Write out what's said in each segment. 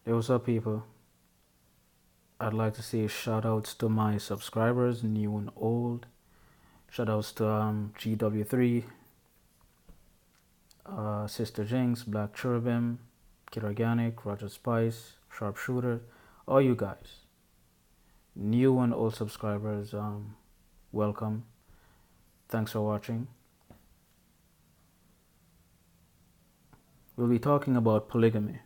Hey, what's up, people? I'd like to say shout outs to my subscribers, new and old. Shout outs to GW3, Sister Jinx, Black Cherubim, Kid Organic, Roger Spice, Sharpshooter, all you guys. New and old subscribers, welcome. Thanks for watching. We'll be talking about polygamy.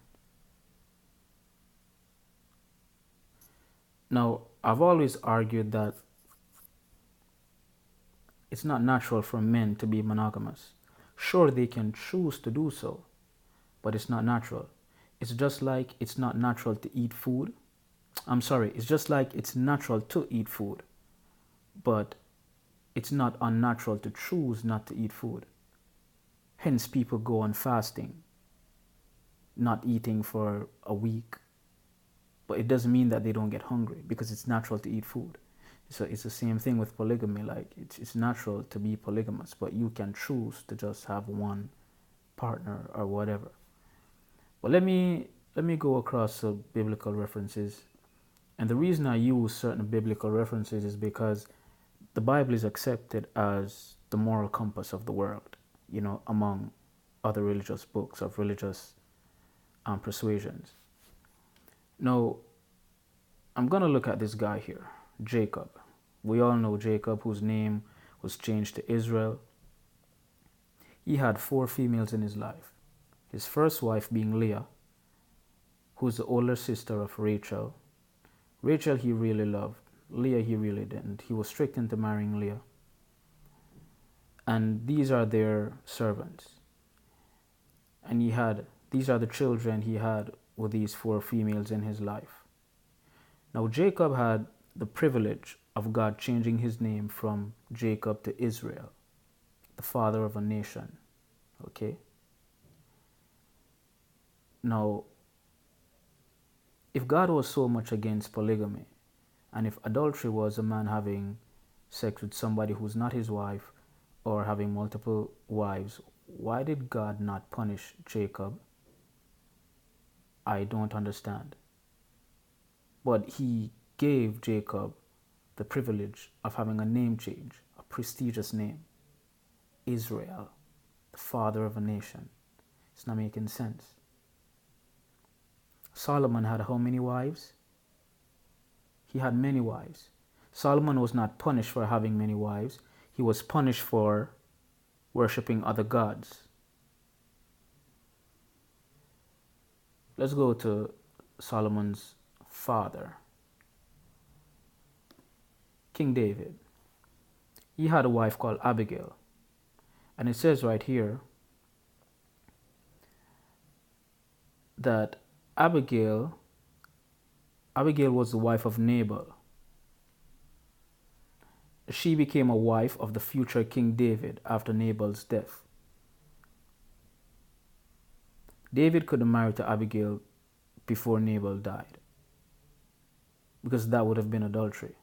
Now, I've always argued that it's not natural for men to be monogamous. Sure, they can choose to do so, but it's not natural. It's just like it's not natural to eat food. It's just like it's natural to eat food, but it's not unnatural to choose not to eat food. Hence, people go on fasting, not eating for a week, but it doesn't mean that they don't get hungry because it's natural to eat food. So it's the same thing with polygamy. Like it's natural to be polygamous, but you can choose to just have one partner or whatever. But let me go across some biblical references. And the reason I use certain biblical references is because the Bible is accepted as the moral compass of the world, among other religious books of religious persuasions. Now, I'm going to look at this guy here, Jacob. We all know Jacob, whose name was changed to Israel. He had 4 females in his life. His first wife being Leah, who's the older sister of Rachel. Rachel he really loved. Leah he really didn't. He was strict into marrying Leah. And these are their servants. And these are the children he had with these 4 females in his life. Now Jacob had the privilege of God changing his name from Jacob to Israel, the father of a nation. Okay? Now, if God was so much against polygamy, and if adultery was a man having sex with somebody who's not his wife or having multiple wives, why did God not punish Jacob? I don't understand. But he gave Jacob the privilege of having a name change, a prestigious name. Israel, the father of a nation. It's not making sense. Solomon had how many wives? He had many wives. Solomon was not punished for having many wives. He was punished for worshipping other gods. Let's go to Solomon's father, King David. He had a wife called Abigail. And it says right here that Abigail was the wife of Nabal. She became a wife of the future King David after Nabal's death. David could have married to Abigail before Nabal died, because that would have been adultery,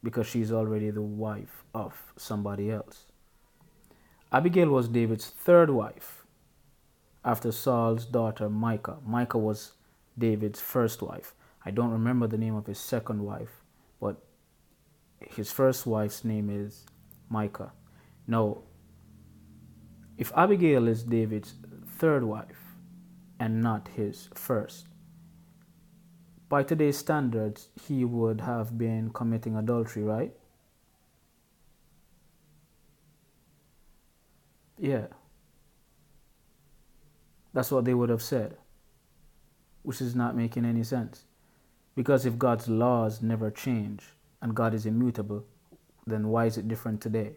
because she's already the wife of somebody else. Abigail was David's 3rd wife after Saul's daughter Micah. Micah was David's 1st wife. I don't remember the name of his 2nd wife, but his 1st wife's name is Micah. Now, if Abigail is David's 3rd wife and not his 1st, by today's standards, he would have been committing adultery, right? Yeah. That's what they would have said, which is not making any sense. Because if God's laws never change and God is immutable, then why is it different today?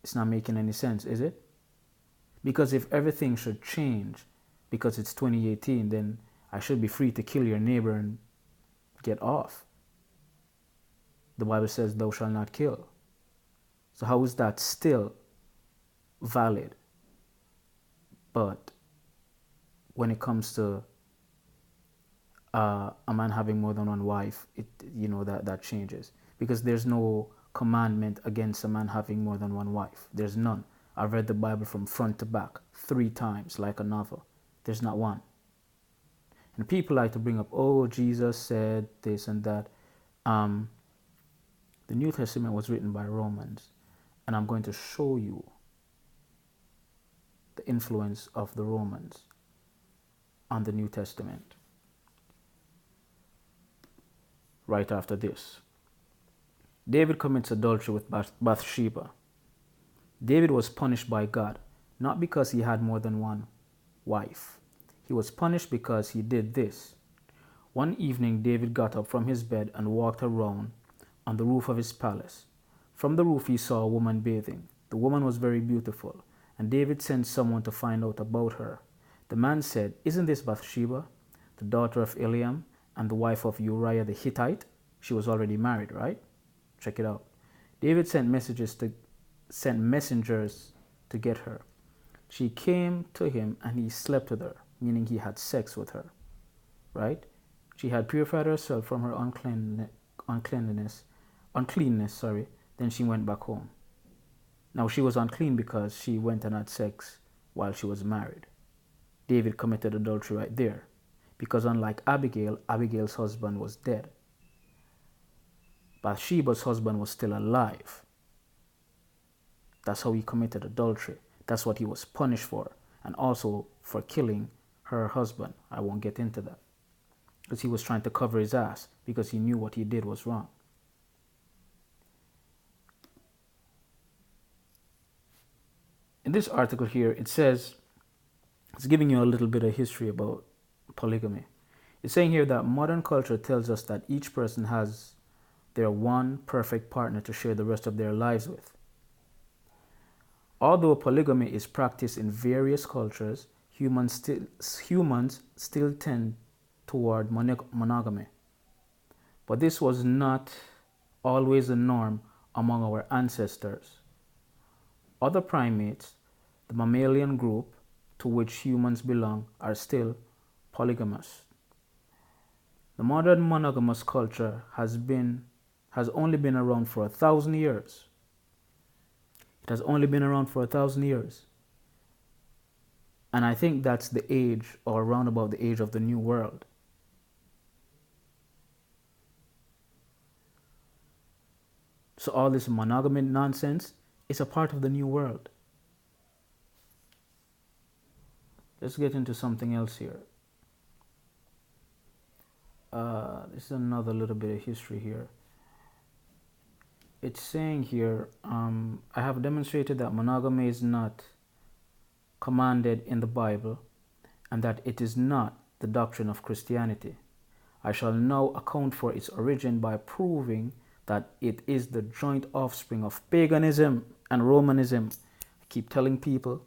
It's not making any sense, is it? Because if everything should change because it's 2018, then I should be free to kill your neighbor and get off. The Bible says, thou shalt not kill. So how is that still valid? But when it comes to a man having more than one wife, that changes. Because there's no commandment against a man having more than one wife. There's none. I've read the Bible from front to back 3 times like a novel. There's not one. And people like to bring up, oh, Jesus said this and that. Um, the New Testament was written by Romans, and I'm going to show you the influence of the Romans on the New Testament right after this. David commits adultery with Bathsheba. David was punished by God, not because he had more than one wife. He was punished because he did this. One evening, David got up from his bed and walked around on the roof of his palace. From the roof, he saw a woman bathing. The woman was very beautiful, and David sent someone to find out about her. The man said, "Isn't this Bathsheba, the daughter of Eliam and the wife of Uriah the Hittite?" She was already married, right? Check it out. David sent messengers to get her. She came to him and he slept with her, meaning he had sex with her, right? She had purified herself from her uncleanness, then she went back home. Now she was unclean because she went and had sex while she was married. David committed adultery right there, because unlike Abigail, Abigail's husband was dead. Bathsheba's husband was still alive. That's how he committed adultery. That's what he was punished for, and also for killing her husband. I won't get into that, because he was trying to cover his ass because he knew what he did was wrong. In this article here, it says, it's giving you a little bit of history about polygamy. It's saying here that modern culture tells us that each person has their one perfect partner to share the rest of their lives with. Although polygamy is practiced in various cultures, humans still tend toward monogamy. But this was not always the norm among our ancestors. Other primates, the mammalian group to which humans belong, are still polygamous. The modern monogamous culture has only been around for 1,000 years. It has only been around for 1,000 years. And I think that's the age, or around about the age of the New World. So all this monogamy nonsense is a part of the New World. Let's get into something else here. This is another little bit of history here. It's saying here, I have demonstrated that monogamy is not commanded in the Bible and that it is not the doctrine of Christianity. I shall now account for its origin by proving that it is the joint offspring of paganism and Romanism. I keep telling people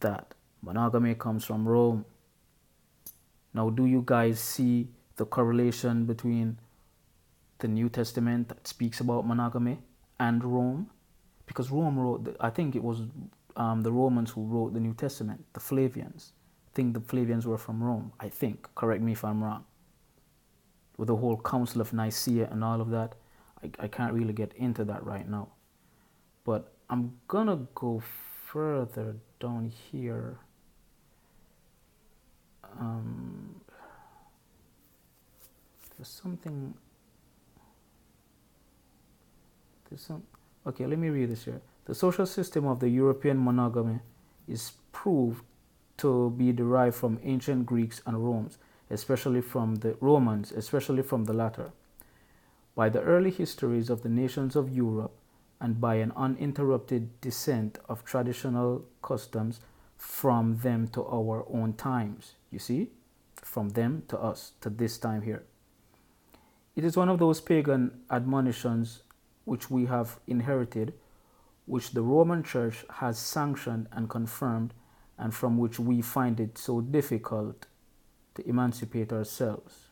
that monogamy comes from Rome. Now, do you guys see the correlation between the New Testament that speaks about monogamy and Rome? Because Rome wrote, I think it was the Romans who wrote the New Testament, the Flavians. I think the Flavians were from Rome, I think. Correct me if I'm wrong. With the whole Council of Nicaea and all of that, I can't really get into that right now. But I'm gonna go further down here. Okay, let me read this here. The social system of the European monogamy is proved to be derived from ancient Greeks and Romans, especially from the latter. By the early histories of the nations of Europe, and by an uninterrupted descent of traditional customs from them to our own times. You see? From them to us, to this time here. It is one of those pagan admonitions which we have inherited, which the Roman Church has sanctioned and confirmed, and from which we find it so difficult to emancipate ourselves.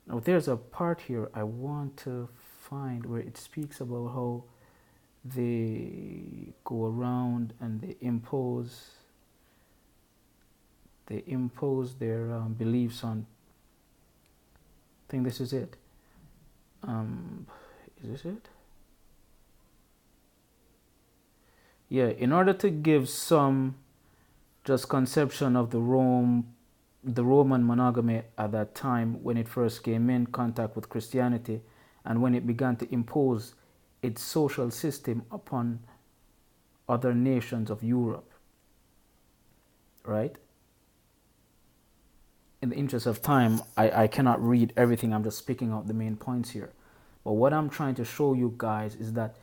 Now, there's a part here I want to find where it speaks about how they go around and they impose their beliefs on. I think this is it. Is this it? Yeah, in order to give some just conception of the Rome the Roman monogamy at that time, when it first came in contact with Christianity, and when it began to impose its social system upon other nations of Europe, right? In the interest of time, I cannot read everything. I'm just picking out the main points here. But what I'm trying to show you guys is that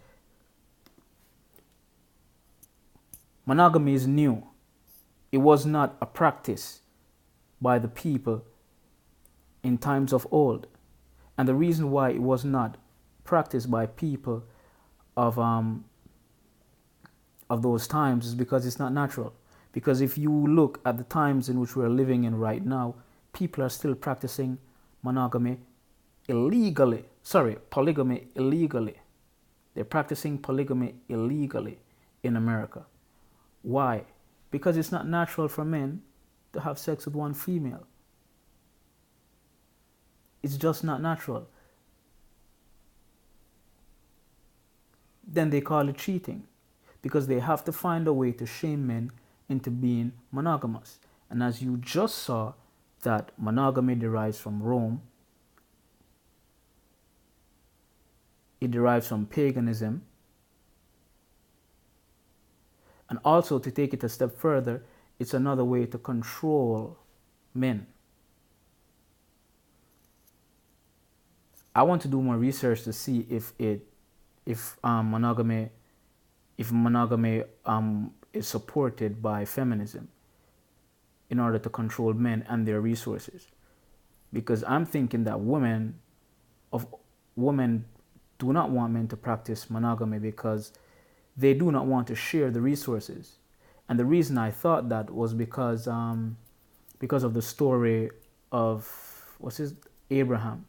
monogamy is new. It was not a practice by the people in times of old. And the reason why it was not practiced by people of those times is because it's not natural. Because if you look at the times in which we're living in right now, people are still practicing monogamy illegally. Sorry, polygamy illegally. They're practicing polygamy illegally in America. Why? Because it's not natural for men to have sex with one female. It's just not natural. Then they call it cheating, because they have to find a way to shame men into being monogamous. And as you just saw, that monogamy derives from Rome. It derives from paganism. And also, to take it a step further, it's another way to control men. I want to do more research to see if monogamy is supported by feminism in order to control men and their resources. Because I'm thinking that women do not want men to practice monogamy because they do not want to share the resources. And the reason I thought that was because of the story of Abraham.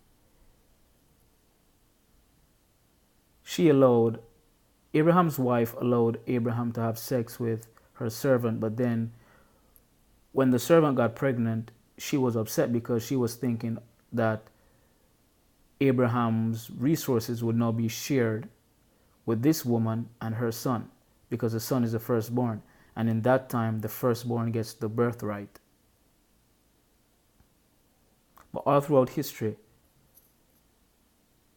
Abraham's wife allowed Abraham to have sex with her servant, but then when the servant got pregnant, she was upset because she was thinking that Abraham's resources would now be shared with this woman and her son, because the son is the firstborn. And in that time, the firstborn gets the birthright. But all throughout history,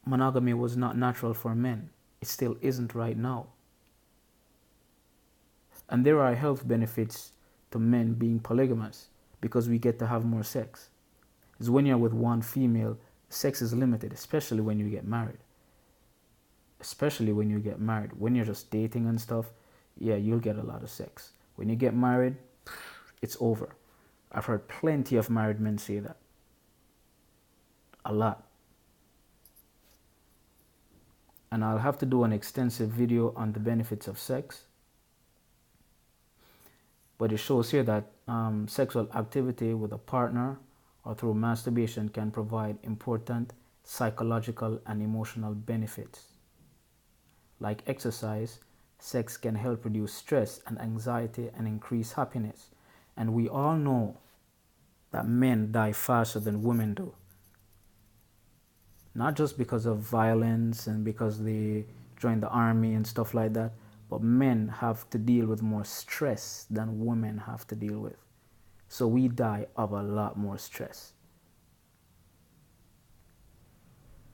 monogamy was not natural for men. It still isn't right now. And there are health benefits to men being polygamous because we get to have more sex. It's when you're with one female, sex is limited, especially when you get married. When you're just dating and stuff, yeah, you'll get a lot of sex. When you get married, it's over. I've heard plenty of married men say that. A lot. And I'll have to do an extensive video on the benefits of sex. But it shows here that sexual activity with a partner or through masturbation can provide important psychological and emotional benefits. Like exercise, sex can help reduce stress and anxiety and increase happiness. And we all know that men die faster than women do. Not just because of violence and because they join the army and stuff like that, but men have to deal with more stress than women have to deal with. So we die of a lot more stress.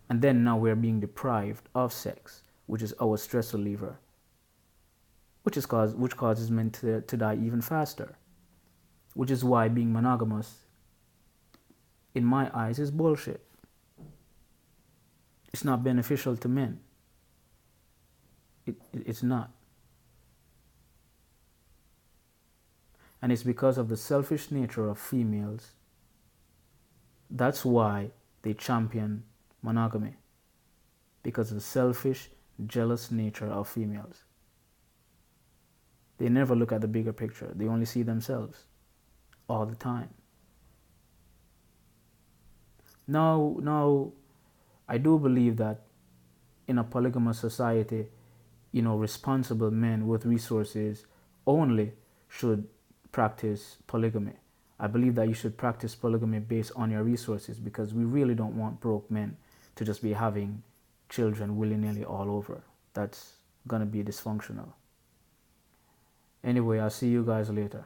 And then now we're being deprived of sex, which is our stress reliever, which causes men to die even faster. Which is why being monogamous, in my eyes, is bullshit. It's not beneficial to men. It's not. And it's because of the selfish nature of females. That's why they champion monogamy. Because of the selfish, jealous nature of females. They never look at the bigger picture. They only see themselves all the time. Now, I do believe that in a polygamous society, responsible men with resources only should practice polygamy. I believe that you should practice polygamy based on your resources, because we really don't want broke men to just be having children willy-nilly all over. That's gonna be dysfunctional. Anyway, I'll see you guys later.